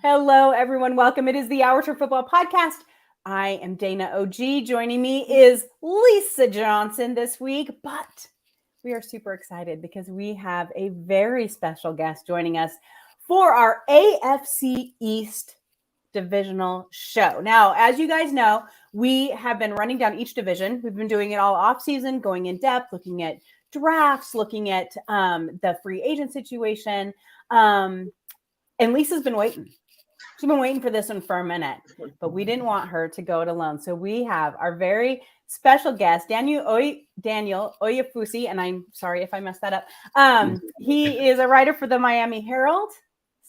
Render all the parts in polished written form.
Hello, everyone. Welcome. It is the Hour to Football podcast. I am Dana OG. Joining me is Lisa Johnson this week, but we are super excited because we have a very special guest joining us for our AFC East divisional show. Now, as you guys know, we have been running down each division. We've been doing it all off season, going in depth, looking at drafts, looking at the free agent situation. And Lisa's been waiting. She's been waiting for this one for a minute, but we didn't want her to go it alone. So we have our very special guest, Daniel Oyefusi, and I'm sorry if I messed that up. He is a writer for the Miami Herald.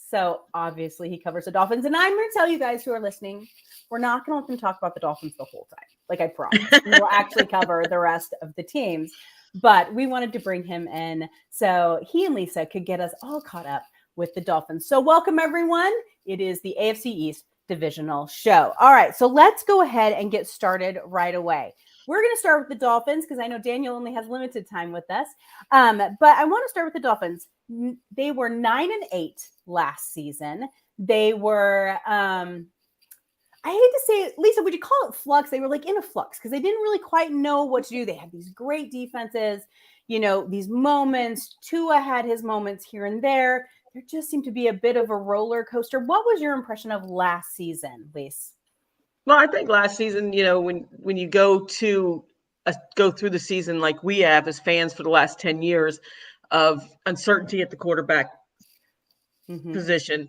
So obviously he covers the Dolphins. And I'm going to tell you guys who are listening, we're not going to let them talk about the Dolphins the whole time. Like I promise. We will actually cover the rest of the teams. But we wanted to bring him in so he and Lisa could get us all caught up with the Dolphins. So welcome, everyone. It is the AFC East divisional show. All right, so let's go ahead and get started right away. We're going to start with the Dolphins because I know Daniel only has limited time with us. But I want to start with the Dolphins. They were 9-8 last season. They were, I hate to say it, Lisa, would you call it flux? They were like in a flux because they didn't really quite know what to do. They had these great defenses, you know, these moments. Tua had his moments here and there. There just seemed to be a bit of a roller coaster. What was your impression of last season, Lise? Well, I think last season, you know, when you go through the season like we have as fans for the last 10 years of uncertainty at the quarterback position,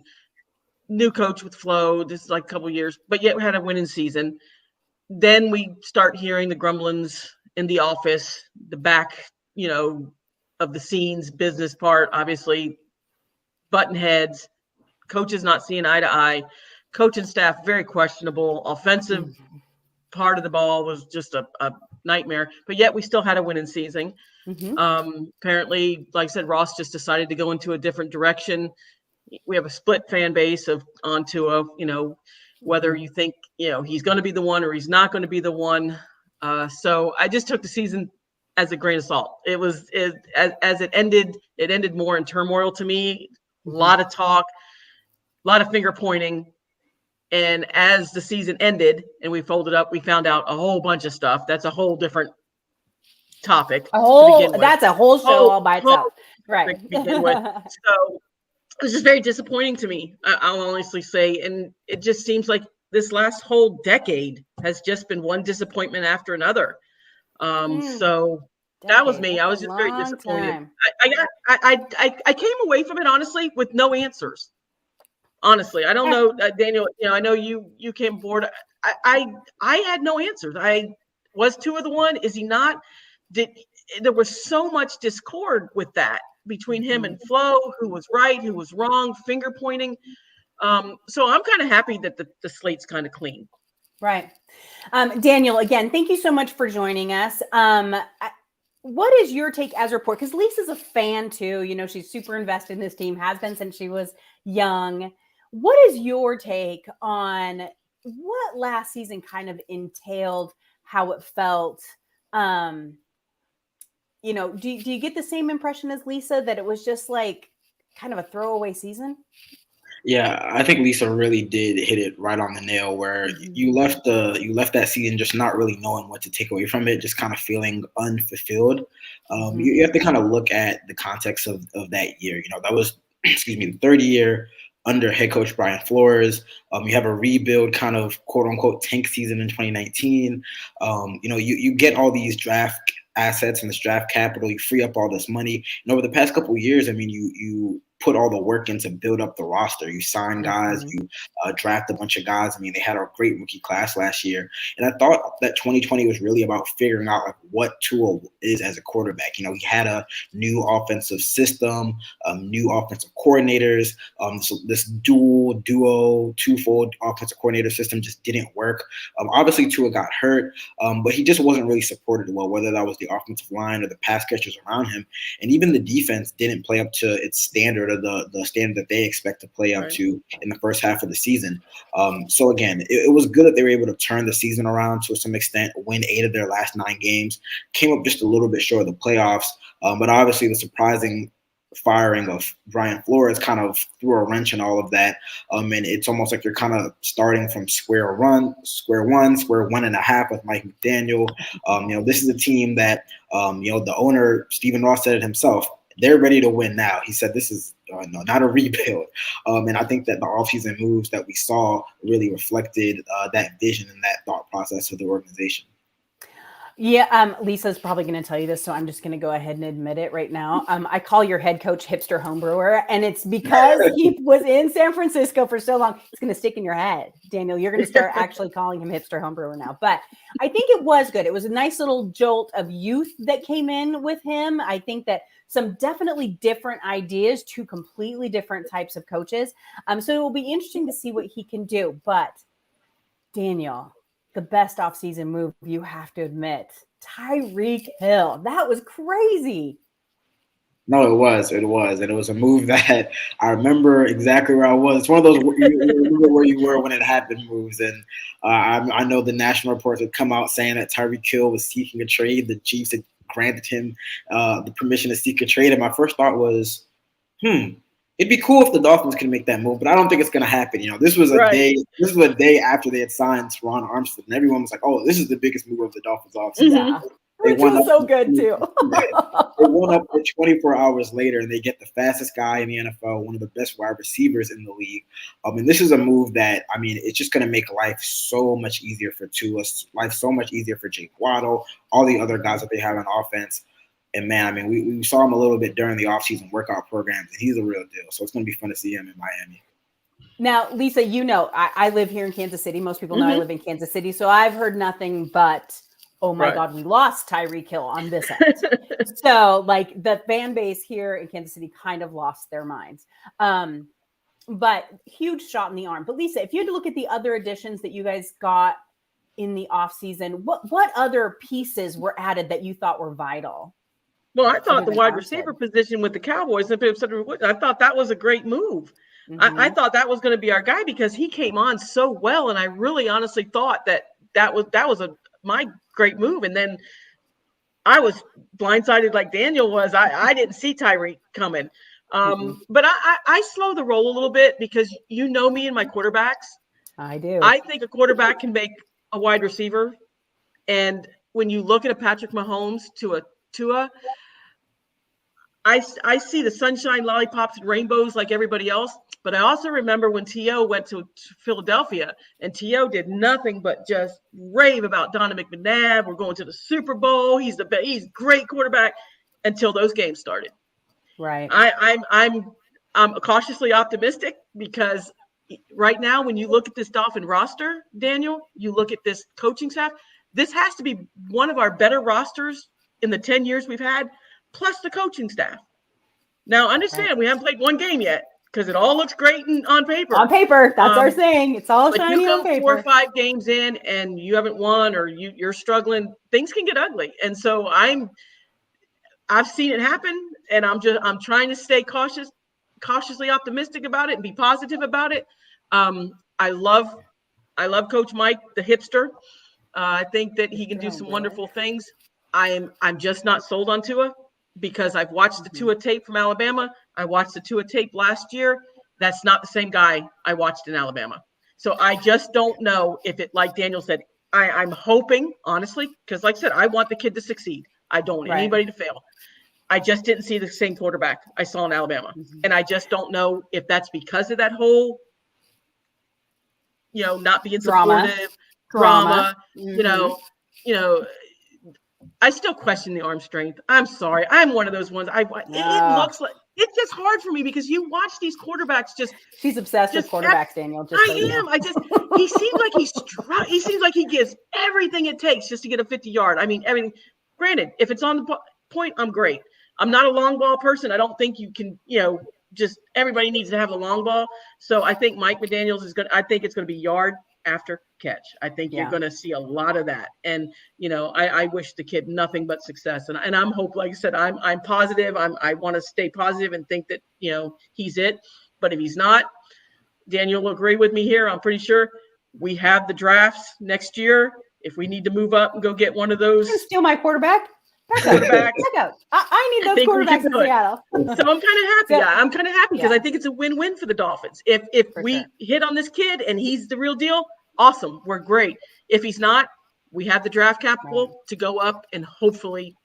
new coach with Flo, this is like a couple years, but yet we had a winning season. Then we start hearing the grumblings in the office, the back, you know, of the scenes, business part, obviously, button heads, coaches not seeing eye to eye, coaching staff very questionable, offensive part of the ball was just a nightmare, but yet we still had a winning season. Apparently, like I said, Ross just decided to go into a different direction. We have a split fan base onto a, you know, whether you think, you know, he's going to be the one or he's not going to be the one. So I just took the season as a grain of salt. As it ended more in turmoil to me. A lot of talk, a lot of finger pointing. And as the season ended and we folded up, we found out a whole bunch of stuff. That's a whole different topic. That's a whole show all by itself. Right. To begin with. So it was just very disappointing to me, I'll honestly say. And it just seems like this last whole decade has just been one disappointment after another. So that was me. I was just very disappointed. I came away from it, honestly, with no answers. Honestly, I don't know, Daniel, you know, I know you came aboard. I had no answers. Was Tua the one? Is he not? There was so much discord with that between him and Flo, who was right, who was wrong, finger pointing. So I'm kind of happy that the slate's kind of clean. Right. Daniel, again, thank you so much for joining us. What is your take as a reporter? Because Lisa's a fan too. You know, she's super invested in this team, has been since she was young. What is your take on what last season kind of entailed, how it felt? You know, do you get the same impression as Lisa that it was just like kind of a throwaway season? Yeah, I think Lisa really did hit it right on the nail where you left that season just not really knowing what to take away from it, just kind of feeling unfulfilled. You have to kind of look at the context of that year. You know, that was, the third year under head coach Brian Flores. You have a rebuild kind of quote unquote tank season in 2019. You know, you get all these draft assets and this draft capital, you free up all this money. And over the past couple of years, I mean, you put all the work in to build up the roster. You sign guys, you draft a bunch of guys. I mean, they had a great rookie class last year. And I thought that 2020 was really about figuring out like what Tua is as a quarterback. You know, he had a new offensive system, new offensive coordinators. So this twofold offensive coordinator system just didn't work. Obviously, Tua got hurt, but he just wasn't really supported well, whether that was the offensive line or the pass catchers around him. And even the defense didn't play up to its standard, or the standard that they expect to play up to in the first half of the season. So again, it was good that they were able to turn the season around to some extent, win 8 of their last 9 games, came up just a little bit short of the playoffs. But obviously the surprising firing of Brian Flores kind of threw a wrench in all of that. And it's almost like you're kind of starting from square one and a half with Mike McDaniel. This is a team that, the owner, Stephen Ross, said it himself. They're ready to win now. He said this is not a rebuild. And I think that the offseason moves that we saw really reflected that vision and that thought process of the organization. Yeah, Lisa's probably going to tell you this, so I'm just going to go ahead and admit it right now. I call your head coach hipster homebrewer, and it's because he was in San Francisco for so long. It's going to stick in your head, Daniel. You're going to start actually calling him hipster homebrewer now. But I think it was good. It was a nice little jolt of youth that came in with him. I think that some definitely different ideas, two completely different types of coaches. So it will be interesting to see what he can do. But Daniel, the best offseason move, you have to admit, Tyreek Hill. That was crazy. No, it was. And it was a move that I remember exactly where I was. It's one of those you remember where you were when it happened moves. And I know the national reports had come out saying that Tyreek Hill was seeking a trade. The Chiefs had granted him the permission to seek a trade. And my first thought was, it'd be cool if the Dolphins could make that move, but I don't think it's going to happen. This was a day. This was a day after they had signed Teron Armstead, and everyone was like, "Oh, this is the biggest move of the Dolphins offseason." Yeah, which was so good too. They won up 24 hours later, and they get the fastest guy in the NFL, one of the best wide receivers in the league. And this is a move that, it's just going to make life so much easier for Tua, life so much easier for Jake Waddle, all the other guys that they have on offense. And man, we saw him a little bit during the offseason workout programs, and he's a real deal. So it's going to be fun to see him in Miami. Now, Lisa, I live here in Kansas City. Most people know I live in Kansas City. So I've heard nothing but, oh my God, we lost Tyreek Hill on this end. So like the fan base here in Kansas City kind of lost their minds. But huge shot in the arm. But Lisa, if you had to look at the other additions that you guys got in the offseason, what other pieces were added that you thought were vital? Well, I thought the wide receiver position with the Cowboys, I thought that was a great move. I thought that was going to be our guy because he came on so well, and I really honestly thought that was my great move. And then I was blindsided like Daniel was. I didn't see Tyreek coming. But I slow the roll a little bit because you know me and my quarterbacks. I do. I think a quarterback can make a wide receiver. And when you look at a Patrick Mahomes to a Tua, I see the sunshine, lollipops, and rainbows like everybody else. But I also remember when T.O. went to Philadelphia, and T.O. did nothing but just rave about Donovan McNabb. We're going to the Super Bowl. He's the best. He's a great quarterback until those games started. Right. I'm cautiously optimistic because right now, when you look at this Dolphin roster, Daniel, you look at this coaching staff, this has to be one of our better rosters in the 10 years we've had, plus the coaching staff. Now, understand, we haven't played one game yet because it all looks great on paper. On paper, that's our saying. It's all shiny on paper. You go 4 or 5 games in and you haven't won or you're struggling, things can get ugly. And so I've seen it happen, and I'm trying to stay cautiously optimistic about it and be positive about it. I love Coach Mike, the hipster. I think that he can do some wonderful things. I'm just not sold on Tua because I've watched the Tua tape from Alabama. I watched the Tua tape last year. That's not the same guy I watched in Alabama. So I just don't know if it, like Daniel said, I'm hoping, honestly, because like I said, I want the kid to succeed. I don't want anybody to fail. I just didn't see the same quarterback I saw in Alabama. And I just don't know if that's because of that whole, not being supportive, drama. I still question the arm strength. I'm sorry. I'm one of those ones. It looks like it's just hard for me because you watch these quarterbacks She's obsessed with quarterbacks, Daniel. I am. He seems like he gives everything it takes just to get a 50-yard. I mean, everything. Granted, if it's on the point, I'm great. I'm not a long ball person. I don't think you can, just everybody needs to have a long ball. So I think Mike McDaniels I think it's going to be yard after catch. I think you're going to see a lot of that. And, I wish the kid nothing but success. And I'm hoping, like I said, I'm positive. I want to stay positive and think that, he's it. But if he's not, Daniel will agree with me here. I'm pretty sure we have the drafts next year. If we need to move up and go get one of those. Steal my quarterback. quarterback. I need those quarterbacks in Seattle. So I'm kind of happy. So, I'm kind of happy because I think it's a win-win for the Dolphins. If we hit on this kid and he's the real deal, awesome. We're great. If he's not, we have the draft capital to go up and hopefully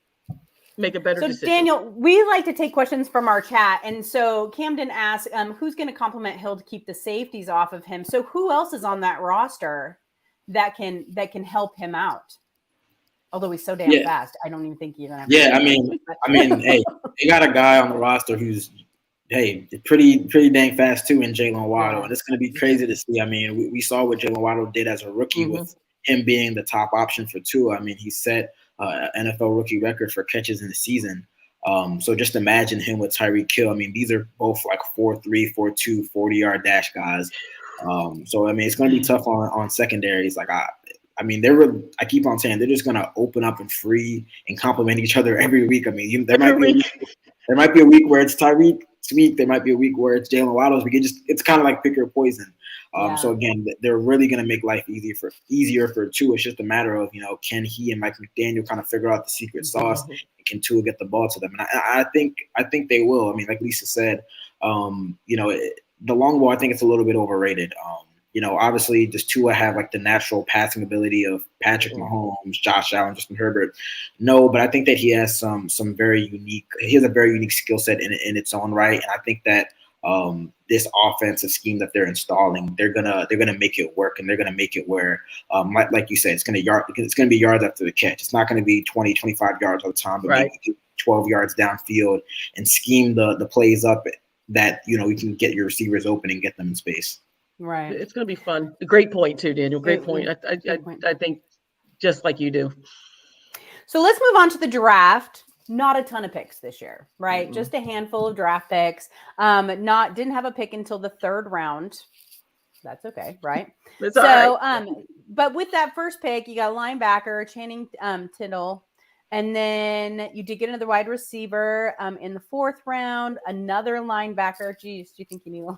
make a better decision. Daniel, we like to take questions from our chat. And so Camden asked, who's going to compliment Hill to keep the safeties off of him? So who else is on that roster that can help him out? Although he's so damn fast, I don't even think you're gonna have I mean, hey, they got a guy on the roster who's pretty dang fast too in Jalen Waddle. And it's gonna be crazy to see. I mean, we saw what Jalen Waddle did as a rookie with him being the top option for Tua. I mean, he set NFL rookie record for catches in the season. So just imagine him with Tyreek Hill. I mean, these are both like 4.3, 4.2, 40-yard dash guys. So I mean, it's gonna be tough on secondaries. Like I mean, I keep on saying they're just gonna open up and free and compliment each other every week. I mean, there might be a week where it's Tyreek's week. There might be a week where it's Jalen Waddle's week. It's kind of like pick your poison. So again, they're really gonna make life easier for Tua. It's just a matter of can he and Mike McDaniel kind of figure out the secret sauce? And can Tua get the ball to them? And I think they will. I mean, like Lisa said, the long ball, I think it's a little bit overrated. Obviously, does Tua have like the natural passing ability of Patrick Mahomes, Josh Allen, Justin Herbert? No, but I think that he has some very unique. He has a very unique skill set in its own right, and I think that this offensive scheme that they're installing, they're gonna make it work, and they're gonna make it where, like you said, it's gonna be yards after the catch. It's not gonna be 20, 25 yards all the time, but maybe 12 yards downfield, and scheme the plays up that you can get your receivers open and get them in space. Right. It's going to be fun. Great point too, Daniel. Great point. I think just like you do. So let's move on to the draft. Not a ton of picks this year, right? Just a handful of draft picks. Didn't have a pick until the third round. That's okay, right? That's all right. But with that first pick, you got linebacker Channing Tindall. And then you did get another wide receiver in the fourth round, another linebacker. Geez, do you think you need a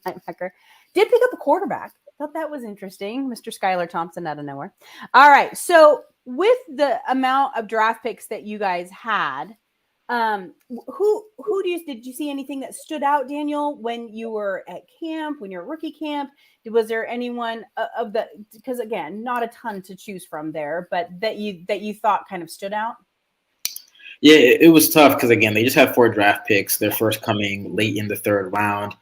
linebacker? Did pick up a quarterback. Thought that was interesting. Mr. Skylar Thompson out of nowhere. All right. So with the amount of draft picks that you guys had, did you see anything that stood out, Daniel, when you were at camp, when you're at rookie camp? Was there anyone because again, not a ton to choose from there, but that you thought kind of stood out? Yeah, it was tough because again, they just had 4 draft picks. Their first coming late in the third round.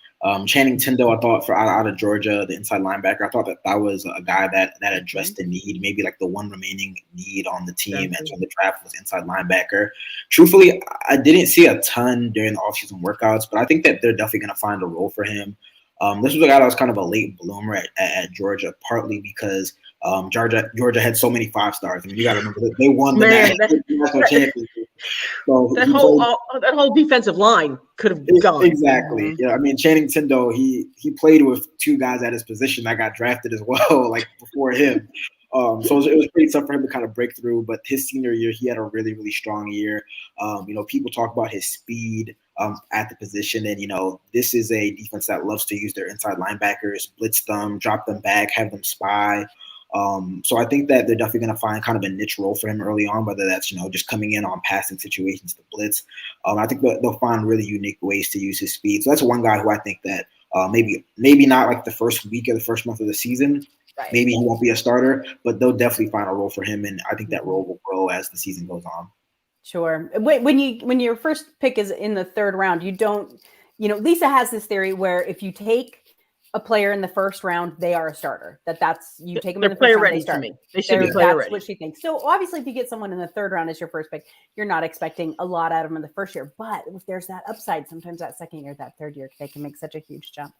Channing Tindall, I thought out of Georgia, the inside linebacker, I thought that was a guy that addressed the need, maybe like the one remaining need on the team. And so the draft was inside linebacker. Truthfully, I didn't see a ton during the offseason workouts, but I think that they're definitely going to find a role for him. This was a guy that was kind of a late bloomer at Georgia, partly because Georgia had so many 5-stars. I mean, you got to remember that they won the national championship. So that whole defensive line could have gone. Exactly. Yeah, I mean, Channing Tindall, he played with 2 guys at his position that got drafted as well, like before him. So it was pretty tough for him to kind of break through. But his senior year, he had a really, really strong year. People talk about his speed at the position, and this is a defense that loves to use their inside linebackers, blitz them, drop them back, have them spy. So I think that they're definitely going to find kind of a niche role for him early on, whether that's, just coming in on passing situations to blitz. I think they'll find really unique ways to use his speed. So that's one guy who I think that maybe not like the first week or the first month of the season. Right. Maybe he won't be a starter, but they'll definitely find a role for him. And I think that role will grow as the season goes on. Sure. When your first pick is in the third round, you don't, Lisa has this theory where if you take a player in the first round, they are a starter. That's you take them in the first round, they start. They should be player ready. That's what she thinks. So obviously, if you get someone in the third round as your first pick, you're not expecting a lot out of them in the first year. But if there's that upside, sometimes that second year, that third year, they can make such a huge jump.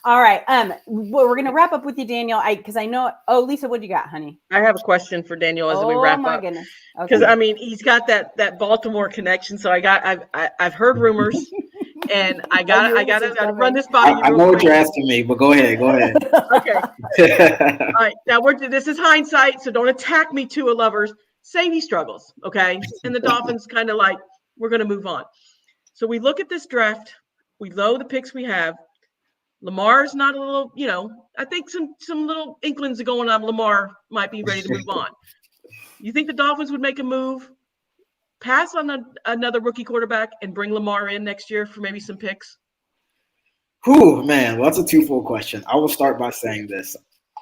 All right. Well, we're gonna wrap up with you, Daniel. Because I know. Oh, Lisa, what do you got, honey? I have a question for Daniel as we wrap up. Oh my goodness. Because I mean, he's got that Baltimore connection. So I've heard rumors. And I gotta run this by you. I know what you're asking me, but go ahead. Okay. All right. Now this is hindsight, so don't attack me, Tua lovers. Say he struggles, okay? And the Dolphins kind of like, we're gonna move on. So we look at this draft, we load the picks we have. Lamar's not a little, I think some little inklings are going on. Lamar might be ready to move on. You think the Dolphins would make a move pass on another rookie quarterback and bring Lamar in next year for maybe some picks? Whew, man, well, that's a twofold question. I will start by saying this.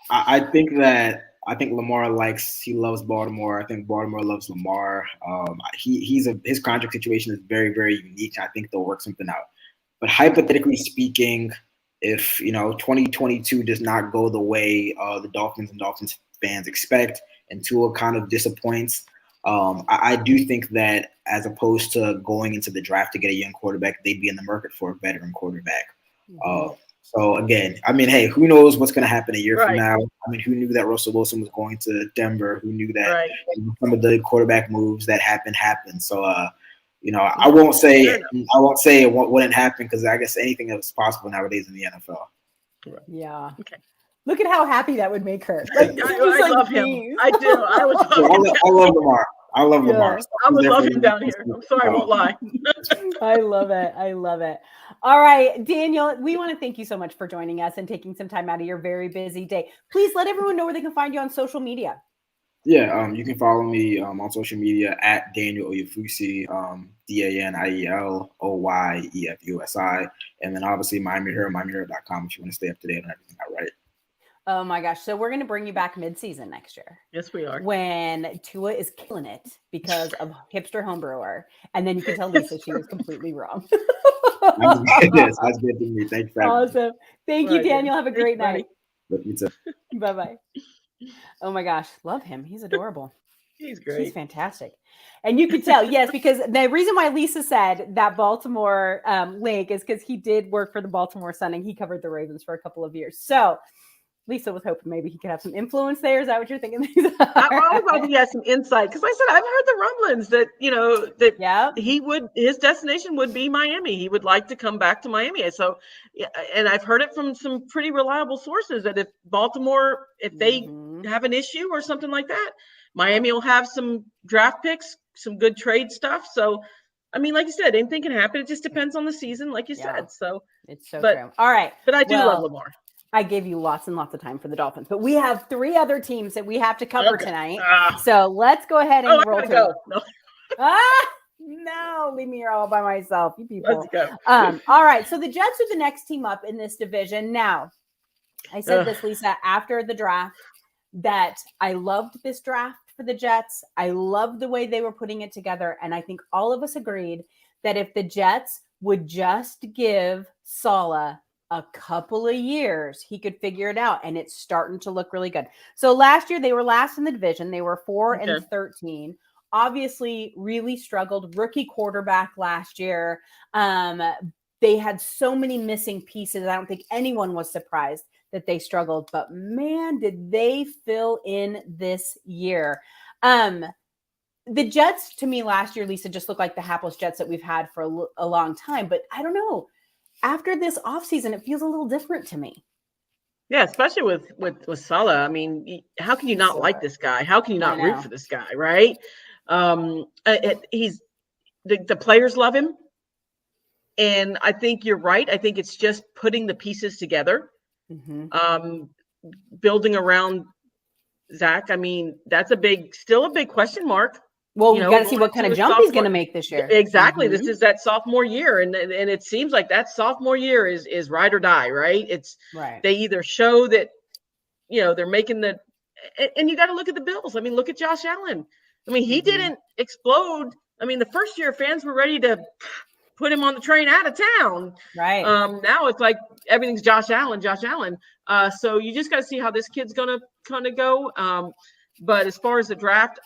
I think Lamar he loves Baltimore. I think Baltimore loves Lamar. His contract situation is very, very unique. I think they'll work something out. But hypothetically speaking, if 2022 does not go the way the Dolphins and Dolphins fans expect, and Tua kind of disappoints, I do think that as opposed to going into the draft to get a young quarterback, they'd be in the market for a veteran quarterback. So again, I mean, hey, who knows what's going to happen a year from now? I mean, who knew that Russell Wilson was going to Denver? Who knew that some of the quarterback moves that happened? So, I won't say it wouldn't happen, because I guess anything is possible nowadays in the NFL. Yeah. Okay. Look at how happy that would make her. I love him. I do. I love Lamar. I love Lamar. So I would love him down here. I'm sorry, I won't lie. I love it. All right, Daniel, we want to thank you so much for joining us and taking some time out of your very busy day. Please let everyone know where they can find you on social media. Yeah, you can follow me on social media at Daniel Oyefusi, DanielOyefusi, and then obviously Miami Hero, MiamiHero.com if you want to stay up to date on everything I write. Oh my gosh. So we're going to bring you back mid-season next year. Yes, we are. When Tua is killing it because of hipster homebrewer. And then you can tell Lisa she was completely wrong. That's good to me. Thank you for having me. Awesome. Thank you, Daniel. Have a great night. You too. Bye-bye. Oh my gosh. Love him. He's adorable. He's great. He's fantastic. And you can tell, yes, because the reason why Lisa said that Baltimore link is because he did work for the Baltimore Sun and he covered the Ravens for a couple of years. So Lisa was hoping maybe he could have some influence there. Is that what you're thinking? I was hoping he had some insight, because like I said, I've heard the rumblings that his destination would be Miami. He would like to come back to Miami. So, and I've heard it from some pretty reliable sources that if Baltimore, if they have an issue or something like that, Miami will have some draft picks, some good trade stuff. So, I mean, like you said, anything can happen. It just depends on the season, like you said. So it's so true. All right, but I do love Lamar. I gave you lots and lots of time for the Dolphins, but we have 3 other teams that we have to cover tonight. So let's go ahead and roll through. Go. No, leave me here all by myself, you people. Let's go. All right. So the Jets are the next team up in this division. Now, I said this, Lisa, after the draft, that I loved this draft for the Jets. I loved the way they were putting it together. And I think all of us agreed that if the Jets would just give Saleh a couple of years, he could figure it out, and it's starting to look really good. So last year they were last in the division. They were 4-13. Obviously, really struggled. Rookie quarterback last year. They had so many missing pieces. I don't think anyone was surprised that they struggled, but man, did they fill in this year. The Jets, to me, last year, Lisa, just looked like the hapless Jets that we've had for a long time. But I don't know. After this offseason, it feels a little different to me. Yeah, especially with Saleh. I mean, how can you not like this guy? How can you not root for this guy, right? He's the players love him. And I think you're right. I think it's just putting the pieces together, building around Zach. I mean, that's still a big question mark. Well, we got to see what kind of jump he's going to make this year. Exactly. This is that sophomore year. And it seems like that sophomore year is ride or die, right? They either show that, they're making and you got to look at the Bills. I mean, look at Josh Allen. I mean, he didn't explode. I mean, the first year fans were ready to put him on the train out of town. Right. Now it's like everything's Josh Allen. So you just got to see how this kid's going to kind of go. But as far as the draft,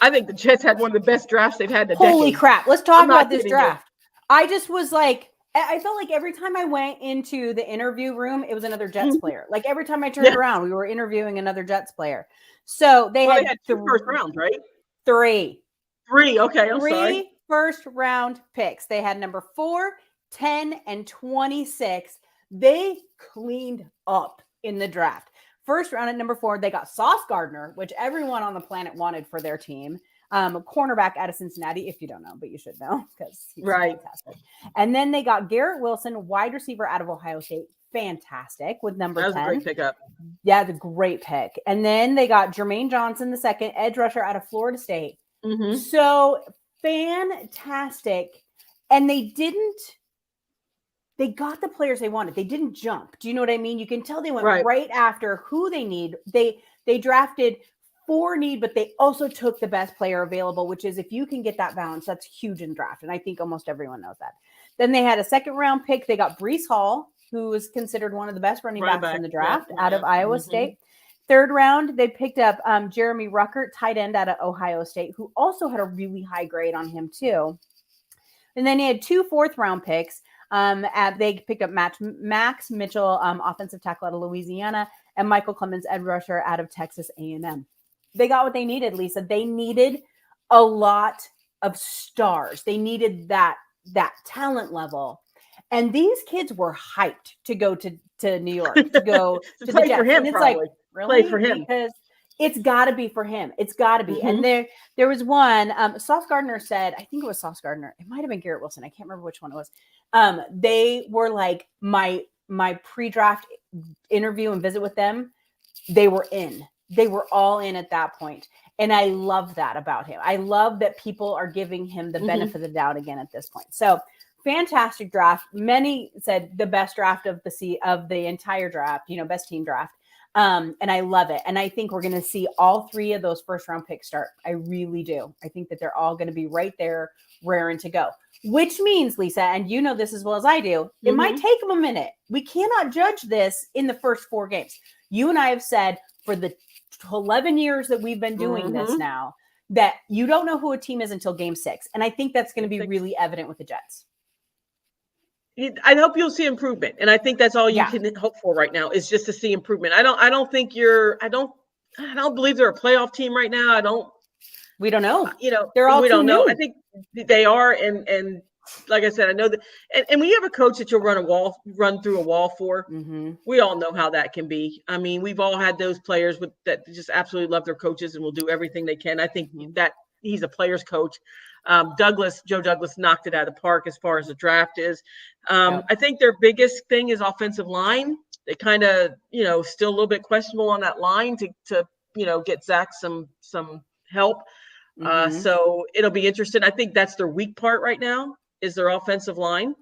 I think the Jets had one of the best drafts they've had in a decade. Holy crap. Let's talk about this draft. I just was like, I felt like every time I went into the interview room, it was another Jets player. Like every time I turned around, we were interviewing another Jets player. So they had 2 first rounds, right? 3. 3. Okay. I'm sorry. 3 first round picks. They had number 4, 10, and 26. They cleaned up in the draft. First round at number 4, they got Sauce Gardner, which everyone on the planet wanted for their team. A cornerback out of Cincinnati, if you don't know, but you should know because he's fantastic. And then they got Garrett Wilson, wide receiver out of Ohio State. Fantastic with number 10. That was a great pickup. Yeah, the great pick. And then they got Jermaine Johnson, the second edge rusher out of Florida State. So fantastic. And they got the players they wanted. They didn't jump. Do you know what I mean? You can tell they went right after who they need. They drafted 4 need, but they also took the best player available, which is, if you can get that balance, that's huge in draft. And I think almost everyone knows that. Then they had a 2nd round pick. They got Breece Hall, who was considered one of the best running backs in the draft out of Iowa State. 3rd round, they picked up Jeremy Ruckert, tight end out of Ohio State, who also had a really high grade on him too. And then he had 2 4th round picks. They picked up Max Mitchell, offensive tackle out of Louisiana, and Michael Clemens, edge rusher out of Texas A&M. They got what they needed, Lisa. They needed a lot of stars. They needed that talent level. And these kids were hyped to go to New York, to go to the Jets. For him, and it's probably. like, really? Play for him. Because it's got to be for him. It's got to be. And there was one, Sauce Gardner said, I think it was Sauce Gardner. It might have been Garrett Wilson. I can't remember which one it was. They were like my pre-draft interview and visit with them. They were in. They were all in at that point. And I love that about him. I love that people are giving him the benefit of the doubt again at this point. So fantastic draft. Many said the best draft of the entire draft, best team draft. And I love it. And I think we're going to see all 3 of those 1st round picks start. I really do. I think that they're all going to be right there, raring to go, which means, Lisa, and you know this as well as I do, it might take them a minute. We cannot judge this in the first 4 games. You and I have said for the 11 years that we've been doing this now, that you don't know who a team is until game 6. And I think that's going to be really evident with the Jets. I hope you'll see improvement. And I think that's all you can hope for right now, is just to see improvement. I don't believe they're a playoff team right now. We don't know. They're all we don't know. I think they are. And like I said, I know that, and when you have a coach that you'll run through a wall for, we all know how that can be. I mean, we've all had those players that just absolutely love their coaches and will do everything they can. I think that he's a player's coach. Joe Douglas knocked it out of the park as far as the draft is. I think their biggest thing is offensive line. They kind of, still a little bit questionable on that line to get Zach some help. So it'll be interesting. I think that's their weak part right now, is their offensive line.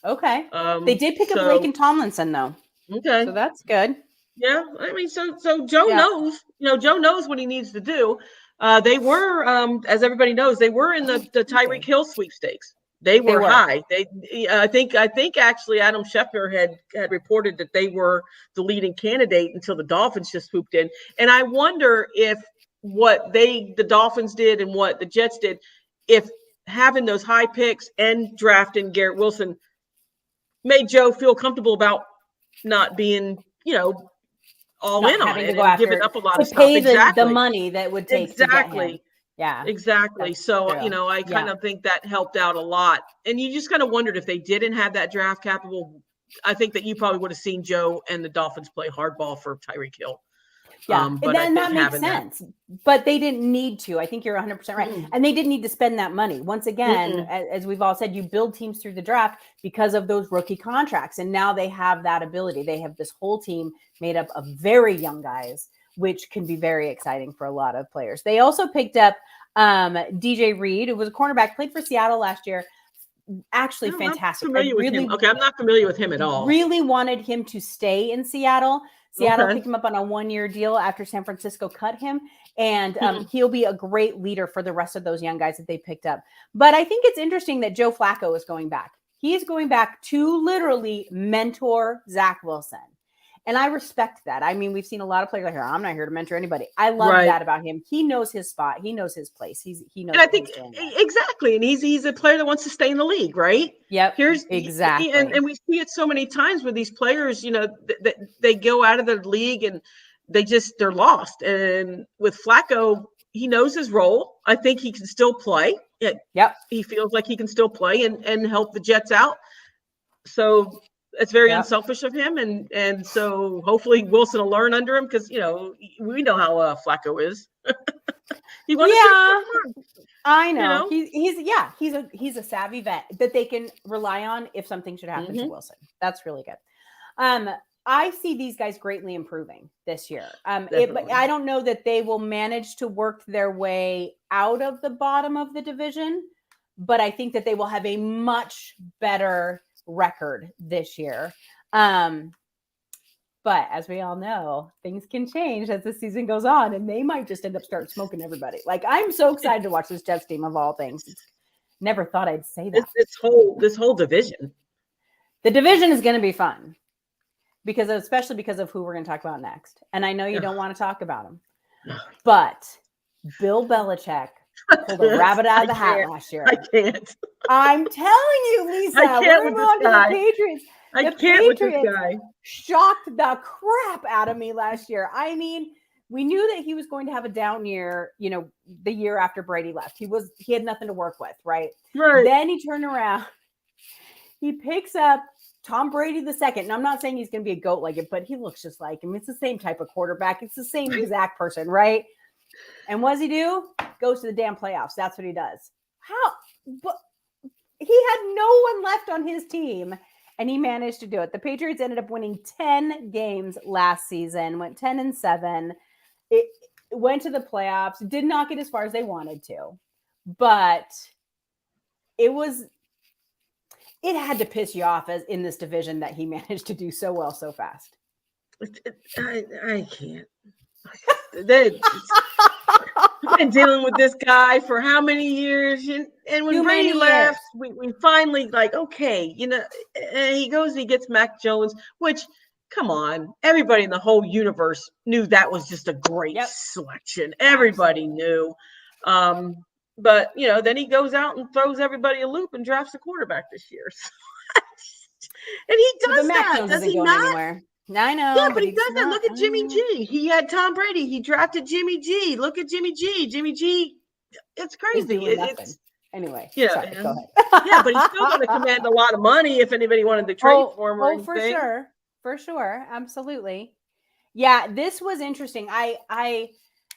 Okay. They did pick up Laken Tomlinson though. Okay. So that's good. Yeah. I mean, so Joe knows, Joe knows what he needs to do. They were, as everybody knows, they were in the Tyreek Hill sweepstakes. They were high. I think actually Adam Schefter had reported that they were the leading candidate until the Dolphins just swooped in. And I wonder if what the Dolphins did and what the Jets did, if having those high picks and drafting Garrett Wilson made Joe feel comfortable about not being, all in on it and giving up a lot of stuff. Pay the money that would take to get him. Yeah, exactly. That's so, true. I kind of think that helped out a lot. And you just kind of wondered if they didn't have that draft capital. I think that you probably would have seen Joe and the Dolphins play hardball for Tyreek Hill. Yeah, but and that makes sense. But they didn't need to. I think you're 100% right. And they didn't need to spend that money. Once again, as we've all said, you build teams through the draft because of those rookie contracts. And now they have that ability. They have this whole team made up of very young guys, which can be very exciting for a lot of players. They also picked up DJ Reed, who was a cornerback, played for Seattle last year. Actually fantastic. I'm not familiar with him at all. Really wanted him to stay in Seattle. Seattle picked him up on a 1-year deal after San Francisco cut him. And he'll be a great leader for the rest of those young guys that they picked up. But I think it's interesting that Joe Flacco is going back. He is going back to literally mentor Zach Wilson. And I respect that. I mean, we've seen a lot of players like, I'm not here to mentor anybody. I love that about him. He knows his spot. He knows his place. He knows. And I think exactly. And he's a player that wants to stay in the league, right? Yep. Exactly. And we see it so many times where these players, they go out of the league and they're lost. And with Flacco, he knows his role. I think he can still play. Yep. He feels like he can still play and help the Jets out. So it's very unselfish of him, and so hopefully Wilson will learn under him, because we know how Flacco is. He I know. He's a savvy vet that they can rely on if something should happen to Wilson. That's really good. I see these guys greatly improving this year. But I don't know that they will manage to work their way out of the bottom of the division. but I think that they will have a much better record this year. But as we all know, things can change as the season goes on, and they might just end up start smoking everybody. Like, I'm so excited to watch this Jets team of all things. Never thought I'd say that. This whole division. The division is going to be fun especially because of who we're going to talk about next. And I know you don't want to talk about him, but Bill Belichick pulled a rabbit out of the hat last year. I can't. I'm telling you, Lisa. I can't with this guy. The Patriots. I can't with this guy. Shocked the crap out of me last year. I mean, we knew that he was going to have a down year, the year after Brady left. He had nothing to work with, right? Right. Then he turned around. He picks up Tom Brady II. And I'm not saying he's going to be a goat like it, but he looks just like him. It's the same type of quarterback. It's the same exact person, right? And what does he do? Goes to the damn playoffs. That's what he does. How? But he had no one left on his team, and he managed to do it. The Patriots ended up winning 10 games last season, went 10-7. It went to the playoffs, did not get as far as they wanted to, but it had to piss you off as in this division that he managed to do so well so fast. I can't. I've been dealing with this guy for how many years? And when Brady left, we finally okay, and he goes and he gets Mac Jones, which, come on, everybody in the whole universe knew that was just a great selection. Everybody knew. But, then he goes out and throws everybody a loop and drafts a quarterback this year. And he does that, does he not? Anywhere. I know. Yeah, but he does that. Look at Jimmy G. He had Tom Brady. He drafted Jimmy G. Look at Jimmy G. Jimmy G. It's crazy. Anyway. Yeah. Sorry, go ahead. Yeah, but he's still going to command a lot of money if anybody wanted to trade for him or anything. For sure. Absolutely. Yeah, this was interesting. I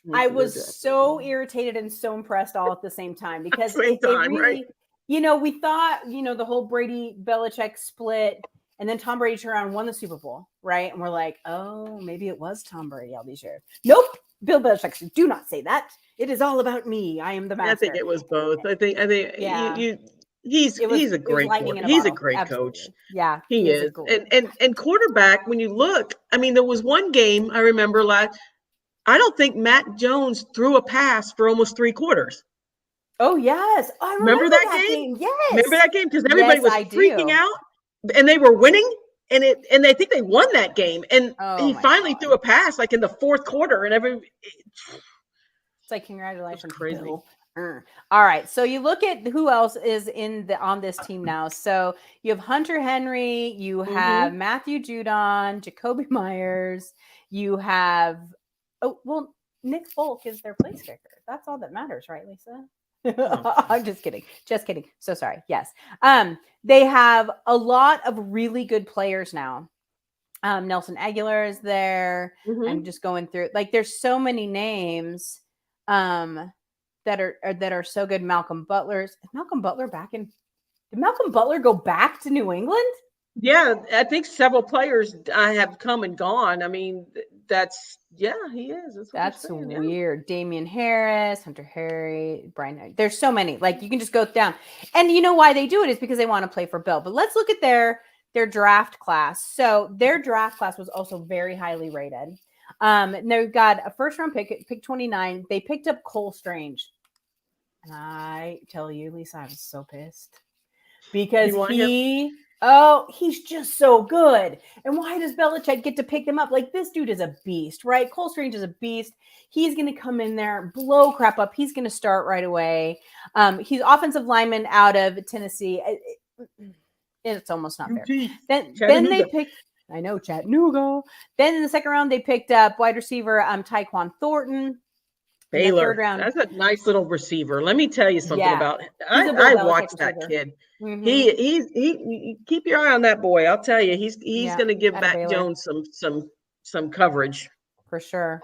was so irritated and so impressed all at the same time because it really, right? We thought, the whole Brady Belichick split, and then Tom Brady turned around and won the Super Bowl, right? And we're like, oh, maybe it was Tom Brady all these years. Nope. Bill Belichick said, do not say that. It is all about me. I am the master. I think it was both. I think yeah. He's a great coach. Yeah, he is. And quarterback, when you look, I mean, there was one game I remember I don't think Mac Jones threw a pass for almost 3 quarters. Oh yes, I remember that game. Yes, remember that game because everybody was freaking out, and they were winning, and I think they won that game. And he finally threw a pass in the 4th quarter, and it's like congratulations, crazy. Bill. All right, so you look at who else is on this team now. So you have Hunter Henry, you have Matthew Judon, Jacoby Myers, you have Nick Folk is their place kicker. That's all that matters, right, Lisa? I'm just kidding. So sorry. Yes. They have a lot of really good players now. Nelson Aguilar is there. I'm just going through, there's so many names that are so good. Malcolm Butler did Malcolm Butler go back to New England? Yeah, I think several players have come and gone. I mean, he is. That's weird. Yeah. Damian Harris, Hunter Henry, Brian. There's so many. You can just go down. And you know why they do it is because they want to play for Bill. But let's look at their draft class. So their draft class was also very highly rated. And they've got a first round pick 29. They picked up Cole Strange. And I tell you, Lisa, I was so pissed because he's just so good. And why does Belichick get to pick them up? This dude is a beast, right? Cole Strange is a beast. He's going to come in there, blow crap up. He's going to start right away. He's offensive lineman out of Tennessee. It's almost not fair. Then they picked, I know, Chattanooga. Then in the second round, they picked up wide receiver Tyquan Thornton. Baylor. That's a nice little receiver. Let me tell you something about him. I watched that kid. He keep your eye on that boy. I'll tell you, he's going to give Mac Jones some coverage for sure.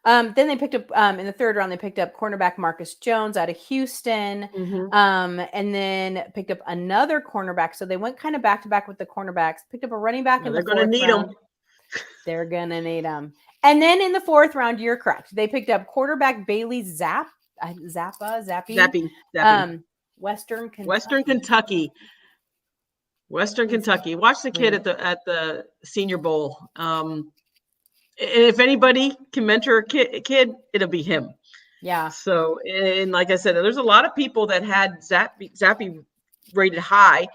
Then they picked up in the third round. They picked up cornerback Marcus Jones out of Houston, and then picked up another cornerback. So they went kind of back to back with the cornerbacks. Picked up a running back in the 4th round. They're going to need him. And then in the 4th round, you're correct. They picked up quarterback Bailey Zappe. Western Kentucky. Western Kentucky. Watch the kid at the Senior Bowl. If anybody can mentor a kid, it'll be him. Yeah. So, and like I said, there's a lot of people that had Zappe rated high.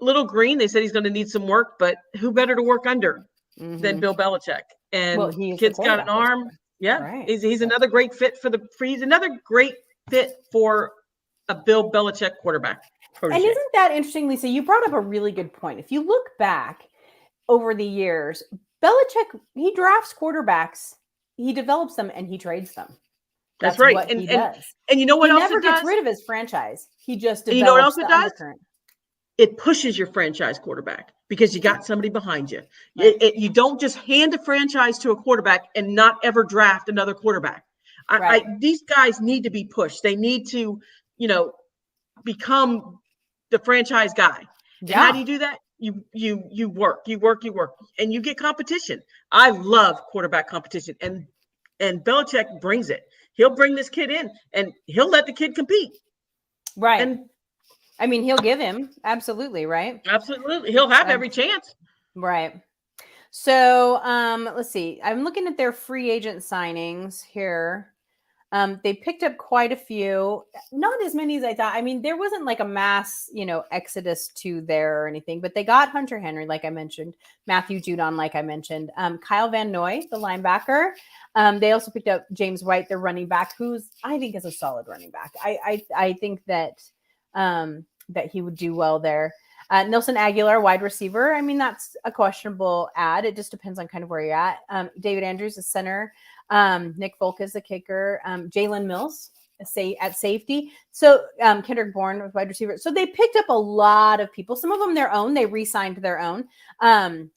Little Green, they said he's going to need some work, but who better to work under than Bill Belichick? And kid's got an arm. Yeah, right. He's another great fit he's another great fit for a Bill Belichick quarterback. And isn't that interesting, Lisa? You brought up a really good point. If you look back over the years, Belichick, he drafts quarterbacks, he develops them, and he trades them. That's right. What he does. And you know what else it does? He never gets rid of his franchise. He just develops. And you know what else it does? It pushes your franchise quarterback because you got somebody behind you. Right. You don't just hand a franchise to a quarterback and not ever draft another quarterback. Right. These guys need to be pushed. They need to, become the franchise guy. Yeah. And how do you do that? You work, and you get competition. I love quarterback competition, and Belichick brings it. He'll bring this kid in, and he'll let the kid compete. Right. And I mean, he'll give him. Absolutely. Right. Absolutely. He'll have every chance. Right. So let's see. I'm looking at their free agent signings here. They picked up quite a few, not as many as I thought. I mean, there wasn't like a mass, exodus to there or anything, but they got Hunter Henry, like I mentioned, Matthew Judon, like I mentioned, Kyle Van Noy, the linebacker. They also picked up James White, the running back, who's I think is a solid running back. I think that he would do well there. Nelson Aguilar, wide receiver. I mean, that's a questionable ad. It just depends on kind of where you're at. David Andrews, the center. Nick Folk is the kicker. Jalen Mills at safety. So Kendrick Bourne was wide receiver. So they picked up a lot of people. Some of them their own. They re-signed their own. The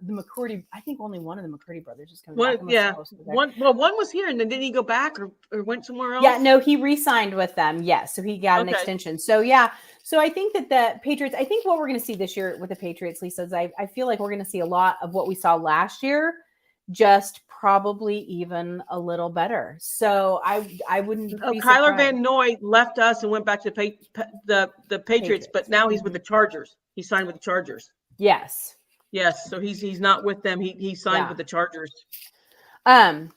McCourty, I think only one of the McCourty brothers is coming back. Yeah. One was here, and then didn't he go back or went somewhere else? Yeah, no, he re-signed with them. Yes, so he got an extension. So yeah, so I think that the Patriots. I think what we're going to see this year with the Patriots, Lisa, is I feel like we're going to see a lot of what we saw last year, just probably even a little better. So I wouldn't. Be Kyler Van Noy left us and went back to the Patriots, but now he's with the Chargers. He signed with the Chargers. Yes. So he's not with them. He signed with the Chargers.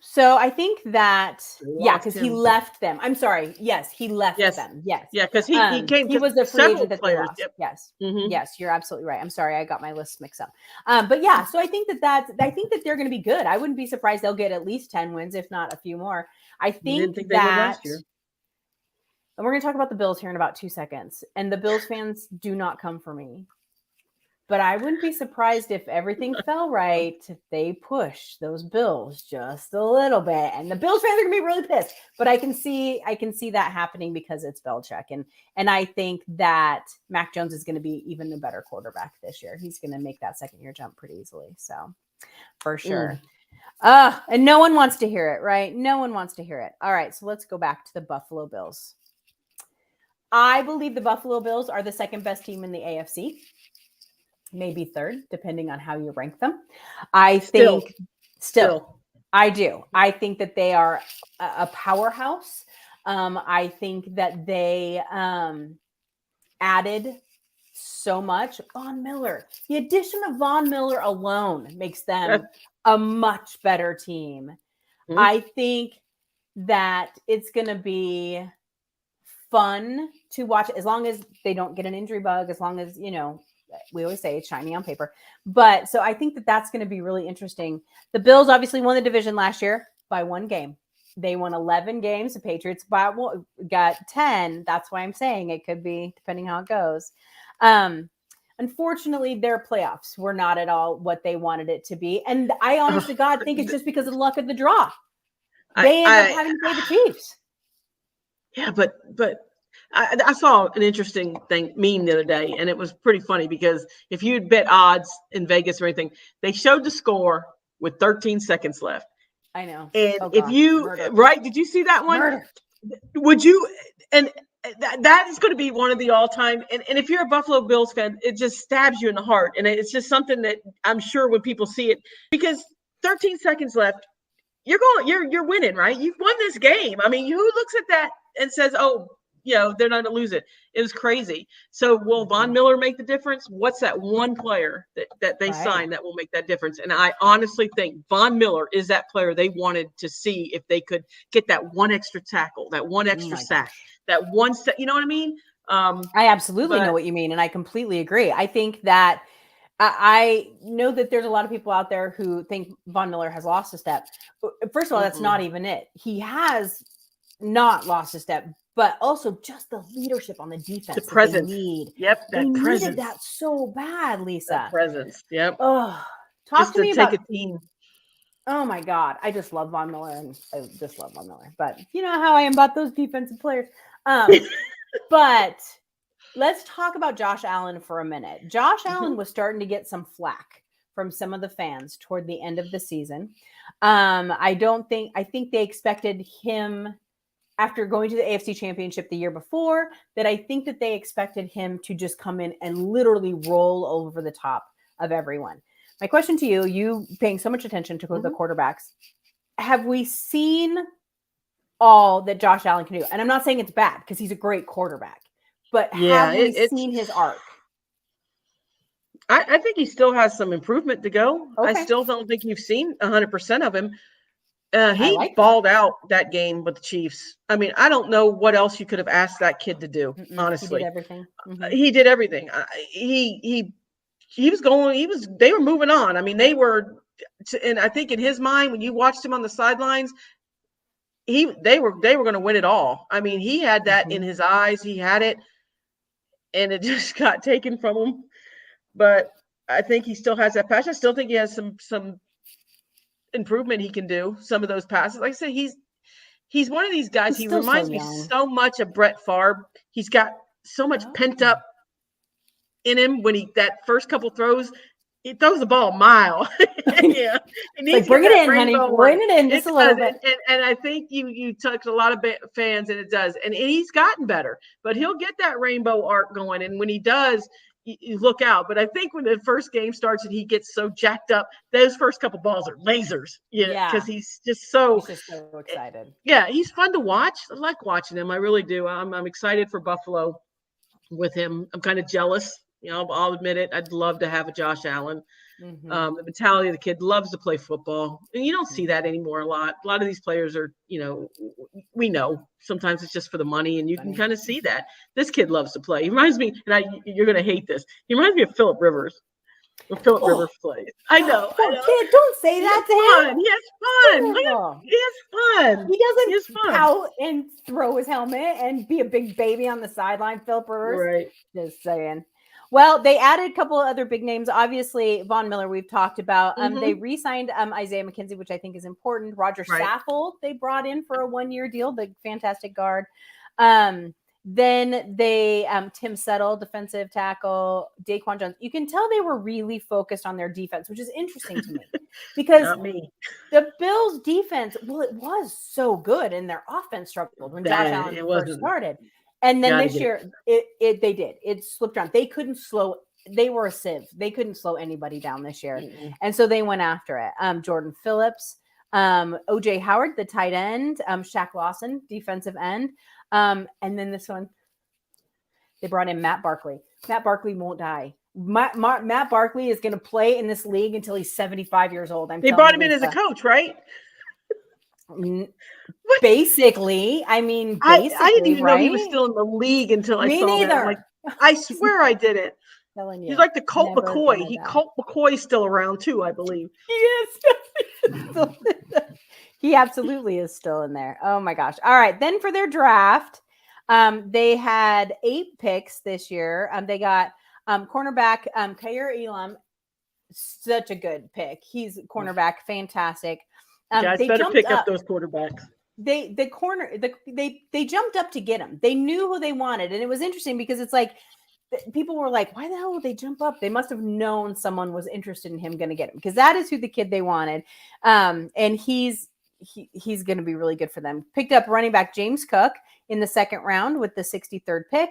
So I think that because he left them. I'm sorry. Yes, he left them. Yes. Yeah, because he came. He was the free agent that they players. lost. Yep. Yes. Mm-hmm. Yes, you're absolutely right. I'm sorry, I got my lists mixed up. But yeah, so I think that they're going to be good. I wouldn't be surprised they'll get at least 10 wins, if not a few more. I think they did that. Last year. And we're going to talk about the Bills here in about 2 seconds. And the Bills fans do not come for me. But I wouldn't be surprised if everything fell right, if they push those Bills just a little bit. And the Bills fans are going to be really pissed. But I can see that happening because it's Belichick. And I think that Mac Jones is going to be even a better quarterback this year. He's going to make that second-year jump pretty easily. So, for sure. And no one wants to hear it, right? No one wants to hear it. All right, so let's go back to the Buffalo Bills. I believe the Buffalo Bills are the second best team in the AFC. Maybe third, depending on how you rank them. I think still, I do. I think that they are a powerhouse. I think that they added so much. Von Miller, the addition of Von Miller alone makes them a much better team. Mm-hmm. I think that it's going to be fun to watch as long as they don't get an injury bug, as long as, we always say it's shiny on paper. But so I think that that's going to be really interesting. The Bills obviously won the division last year by 1 game. They won 11 games. The Patriots got 10. That's why I'm saying it could be, depending how it goes. Unfortunately, their playoffs were not at all what they wanted it to be. And I honestly, God, think it's just because of the luck of the draw. They ended up having to play the Chiefs. Yeah, but I saw an interesting meme the other day, and it was pretty funny because if you had bet odds in Vegas or anything, they showed the score with 13 seconds left. I know. And did you see that one? Murder. Would you? And that is going to be one of the all-time. And if you're a Buffalo Bills fan, it just stabs you in the heart, and it's just something that I'm sure when people see it, because 13 seconds left, you're winning, right? You've won this game. I mean, who looks at that and says, "Oh, they're not going to lose it. It was crazy. So will Von Miller make the difference? What's that one player that they signed that will make that difference? And I honestly think Von Miller is that player they wanted to see if they could get that one extra tackle, that one extra sack, that one set. You know what I mean? I absolutely know what you mean. And I completely agree. I think that I know that there's a lot of people out there who think Von Miller has lost a step. First of all, that's not even it. He has not lost a step, but also just the leadership on the defense. The presence. They need. Yep. They needed that so bad, Lisa. That presence. Yep. Oh, talk to me about a team. Oh my God. I just love Von Miller, and I just love Von Miller, but you know how I am about those defensive players. But let's talk about Josh Allen for a minute. Josh Allen was starting to get some flack from some of the fans toward the end of the season. I think they expected him, after going to the AFC Championship the year before, that I think that they expected him to just come in and literally roll over the top of everyone. My question to you, you paying so much attention to the quarterbacks, have we seen all that Josh Allen can do? And I'm not saying it's bad, because he's a great quarterback, but have we seen his arc? I think he still has some improvement to go. Okay. I still don't think you've seen 100% of him. He balled out that game with the Chiefs. I mean, I don't know what else you could have asked that kid to do. Honestly, he did everything. He did everything. He was going. They were moving on. I mean, they were, and I think in his mind, when you watched him on the sidelines, they were going to win it all. I mean, he had that in his eyes. He had it, and it just got taken from him. But I think he still has that passion. I still think he has some improvement he can do. Some of those passes, like I said, he's one of these guys. He reminds me so much of Brett Favre. He's got so much pent up in him. When that first couple throws, he throws the ball a mile. Yeah, he needs bring it in, honey. Bring it in just a little bit. And I think you touch a lot of fans, and it does. And he's gotten better, but he'll get that rainbow arc going. And when he does, you look out. But I think when the first game starts and he gets so jacked up, those first couple balls are lasers. Because he's just so excited. Yeah, he's fun to watch. I like watching him. I really do. I'm excited for Buffalo with him. I'm kind of jealous. I'll admit it. I'd love to have a Josh Allen. The mentality of the kid, loves to play football. And you don't see that anymore a lot. A lot of these players are, we know sometimes it's just for the money, and you can kind of see that. This kid loves to play. He reminds me, and you're going to hate this. He reminds me of Phillip Rivers. When Phillip Rivers plays. I know. Kid, don't say that to him. He has fun. He has fun. He doesn't pout and throw his helmet and be a big baby on the sideline, Phillip Rivers. Right. Just saying. Well, they added a couple of other big names. Obviously, Von Miller, we've talked about. They re-signed Isaiah McKenzie, which I think is important. Roger Saffold, they brought in for a 1-year deal, the fantastic guard. Then they, Tim Settle, defensive tackle, Daquan Jones. You can tell they were really focused on their defense, which is interesting to me. Because the Bills' defense, it was so good, and their offense struggled when Josh Allen first started. And then this year, they did. It slipped around. They couldn't slow. They were a sieve. They couldn't slow anybody down this year. And so they went after it. Jordan Phillips, O.J. Howard, the tight end, Shaq Lawson, defensive end. And then this one, they brought in Matt Barkley. Matt Barkley won't die. Matt Barkley is going to play in this league until he's 75 years old. They brought him in as a coach, right? Basically, I mean, I didn't even know he was still in the league until I saw that. I swear I didn't. Telling you, he's like the Colt McCoy. Colt McCoy's still around too, I believe. He is. He absolutely is still in there. Oh my gosh! All right, then for their draft, they had 8 picks this year. They got cornerback Khair Elam, such a good pick. He's cornerback, fantastic. Guys, better pick up those quarterbacks. They jumped up to get him. They knew who they wanted, and it was interesting because it's like people were like, "Why the hell would they jump up?" They must have known someone was interested in him, going to get him, because that is who the kid they wanted. And he's going to be really good for them. Picked up running back James Cook in the 2nd round with the 63rd pick.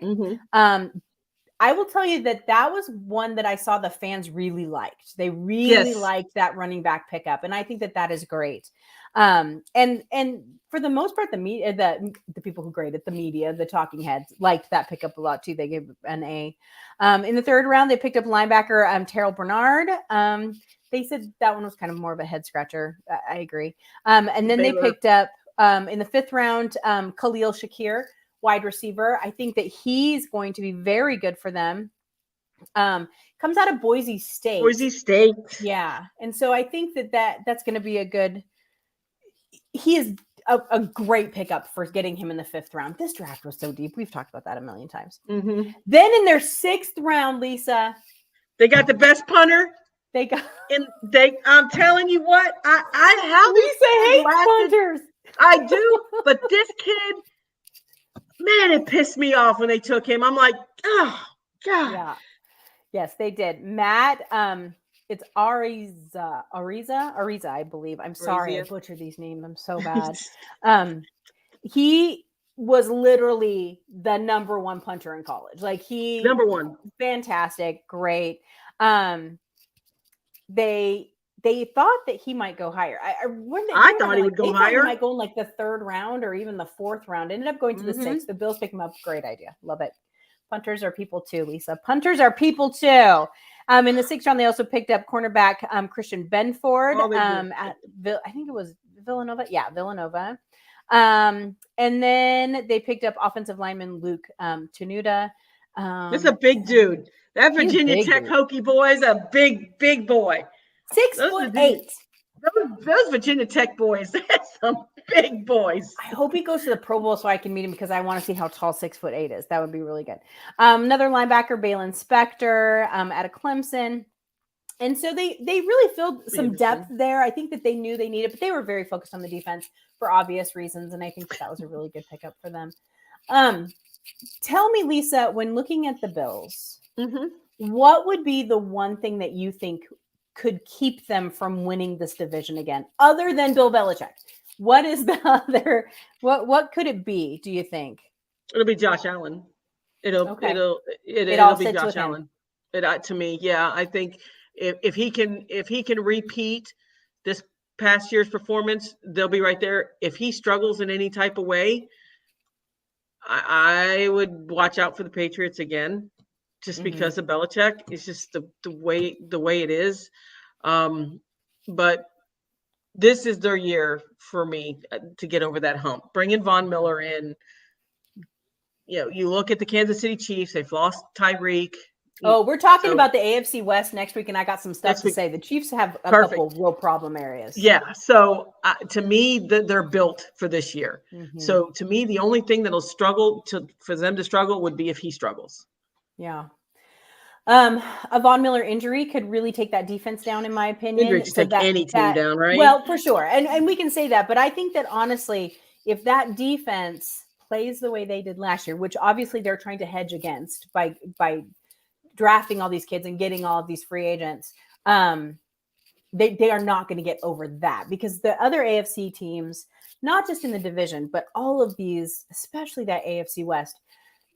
I will tell you that was one that I saw the fans really liked. They really liked that running back pickup, and I think that is great. And for the most part, the media, the people who graded, the media, the talking heads liked that pickup a lot too. They gave an A. In the third round, they picked up linebacker Terrell Bernard. They said that one was kind of more of a head scratcher. I agree. And then they picked up in the fifth round Khalil Shakir, wide receiver. I think that he's going to be very good for them. Comes out of Boise State. Yeah. And so I think that's going to be a good, he is a great pickup for getting him in the fifth round. This draft was so deep. We've talked about that a million times. Mm-hmm. Then in their sixth round, Lisa, they got the best punter. I'm telling you what, I hate punters. I do, but this kid, man, it pissed me off when they took him. I'm like, oh God. Yeah. Yes, they did. Matt, it's Ariza, I believe. I'm sorry, I butchered these names. I'm so bad. He was literally the number one punter in college. Like number one. Fantastic, great. They thought that he might go higher. I thought he would go higher. He might go in like the third round or even the fourth round. Ended up going to the sixth. The Bills picked him up. Great idea. Love it. Punters are people too, Lisa. Punters are people too. In the sixth round, they also picked up cornerback Christian Benford at I think it was Villanova. Yeah, Villanova. And then they picked up offensive lineman Luke Tenuta. This is a big dude. That Virginia Tech Hokie boy is a big boy. 6'8". Those Virginia Tech boys, that's some big boys. I hope he goes to the Pro Bowl so I can meet him because I want to see how tall 6'8" is. That would be really good. Another linebacker, Balin Spector, out of Clemson. And so they really filled some depth there. I think that they knew they needed, but they were very focused on the defense for obvious reasons. And I think that was a really good pickup for them. Tell me, Lisa, when looking at the Bills, what would be the one thing that you think could keep them from winning this division again, other than Bill Belichick? What is the other? What could it be? Do you think it'll be Josh Allen? It'll be Josh Allen. To me, yeah, I think if he can repeat this past year's performance, they'll be right there. If he struggles in any type of way, I would watch out for the Patriots again. Just because of Belichick. It's just the way it is. But this is their year for me to get over that hump. Bringing Von Miller in. You look at the Kansas City Chiefs. They've lost Tyreek. Oh, we're talking about the AFC West next week, and I got some stuff to say. The Chiefs have a couple real problem areas. Yeah. So to me, they're built for this year. So to me, the only thing that'll for them to struggle would be if he struggles. Yeah. A Von Miller injury could really take that defense down, in my opinion. Injury to take any team down, right? Well, for sure. And we can say that. But I think that, honestly, if that defense plays the way they did last year, which obviously they're trying to hedge against by drafting all these kids and getting all of these free agents, they are not going to get over that. Because the other AFC teams, not just in the division, but all of these, especially that AFC West,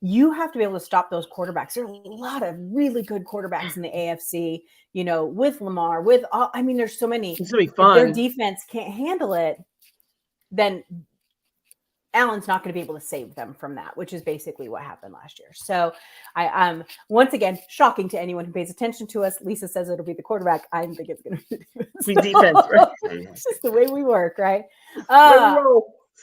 you have to be able to stop those quarterbacks. There are a lot of really good quarterbacks in the AFC, with Lamar, there's so many. It's going to be fun. If their defense can't handle it, then Allen's not going to be able to save them from that, which is basically what happened last year. So I once again, shocking to anyone who pays attention to us. Lisa says it'll be the quarterback. I think it's going to be defense. Right? It's just the way we work, right?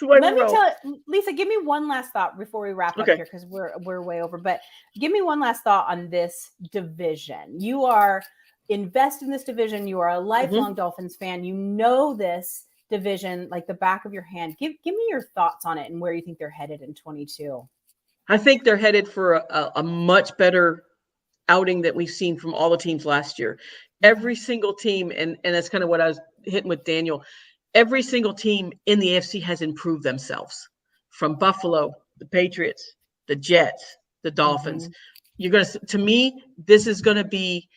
Let me tell you, Lisa, give me one last thought before we wrap up here, because we're way over. But give me one last thought on this division. You are invested in this division. You are a lifelong Dolphins fan. You know this division like the back of your hand. Give me your thoughts on it and where you think they're headed in 2022. I think they're headed for a much better outing that we've seen from all the teams last year. Every single team, and that's kind of what I was hitting with Daniel. Every single team in the AFC has improved themselves, from Buffalo, the Patriots, the Jets, the Dolphins. To me, this is going to be,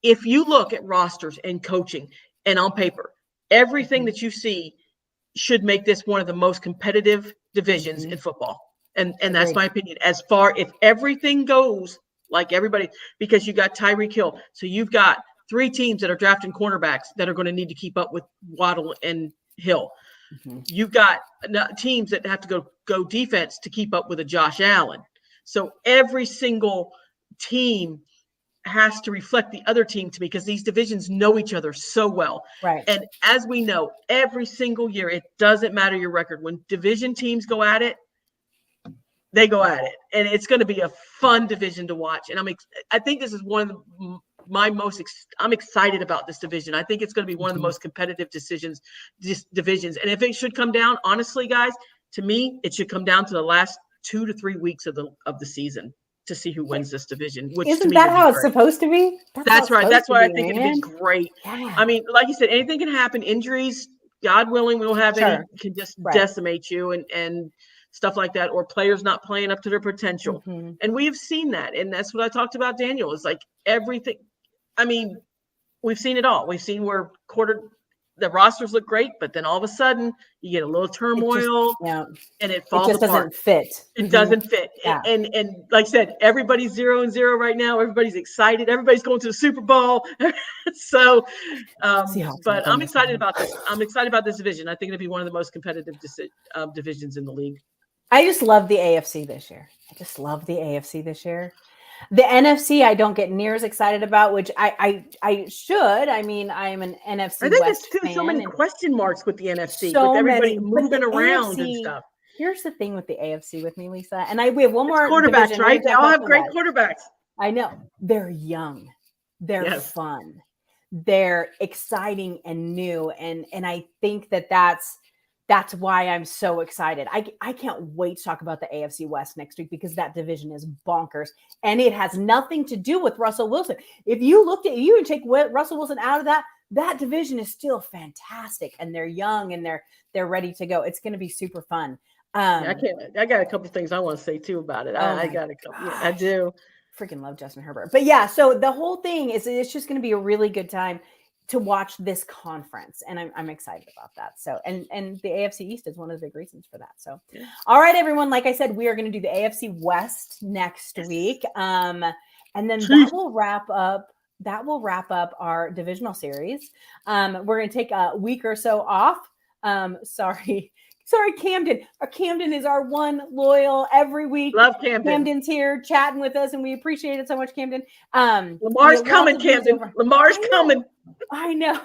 if you look at rosters and coaching and on paper, everything that you see should make this one of the most competitive divisions in football. And that's my opinion. As far if everything goes like everybody, because you got Tyreek Hill. So you've got 3 teams that are drafting cornerbacks that are going to need to keep up with Waddle and Hill. You've got teams that have to go defense to keep up with a Josh Allen. So every single team has to reflect the other team to me, because these divisions know each other so well. Right. And as we know, every single year, it doesn't matter your record. When division teams go at it, they go at it. And it's going to be a fun division to watch. And I think this is one of I'm excited about this division. I think it's going to be one of the most competitive divisions. And if it should come down, honestly, guys, to me, it should come down to the last 2 to 3 weeks of the season to see who wins this division. Which isn't to me that how it's supposed to be? That's right. That's why I think it'd be great. Yeah. I mean, like you said, anything can happen. Injuries, God willing, we don't have any, can just decimate you and stuff like that, or players not playing up to their potential. And we've seen that. And that's what I talked about, Daniel, is like everything. I mean, we've seen it all. We've seen where the rosters look great, but then all of a sudden you get a little turmoil and it falls apart. Doesn't fit. It doesn't fit. Yeah. And like I said, everybody's 0-0 right now. Everybody's excited. Everybody's going to the Super Bowl. So, but I'm excited about this. I'm excited about this division. I think it'll be one of the most competitive divisions in the league. I just love the AFC this year. The NFC, I don't get near as excited about, which I should. I mean, I'm an NFC. I think West there's fan, so many question marks with the NFC, so with everybody many, moving around AFC, and stuff. Here's the thing with the AFC with me, Lisa, and we have one more quarterbacks, division. right? They all have great quarterbacks. I know. They're young. They're fun. They're exciting and new, and I think that's why I'm so excited. I can't wait to talk about the AFC West next week, because that division is bonkers, and it has nothing to do with Russell Wilson. If you take Russell Wilson out of that division is still fantastic, and they're young and they're ready to go. It's going to be super fun. I got a couple of things I want to say too about it. I got a couple. Yeah, I do. Freaking love Justin Herbert. But yeah, so the whole thing is, it's just going to be a really good time to watch this conference, and I'm excited about that. So, and the AFC East is one of the big reasons for that. So, all right, everyone. Like I said, we are going to do the AFC West next week, and then that will wrap up our divisional series. We're going to take a week or so off. Sorry, Camden. Camden is our one loyal every week. Love Camden. Camden's here chatting with us, and we appreciate it so much, Camden. Lamar's coming, Camden. Lamar's coming. I know.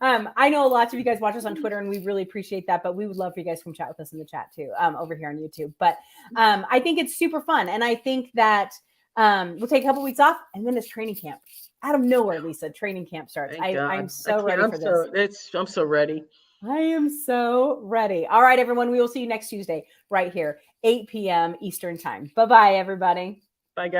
I know lots of you guys watch us on Twitter, and we really appreciate that. But we would love for you guys to come chat with us in the chat too, over here on YouTube. But I think it's super fun, and I think that we'll take a couple weeks off, and then it's training camp out of nowhere. Lisa, training camp starts. I'm so ready for this. I'm so ready. I am so ready. All right, everyone. We will see you next Tuesday right here, 8 p.m. Eastern time. Bye-bye, everybody. Bye, guys.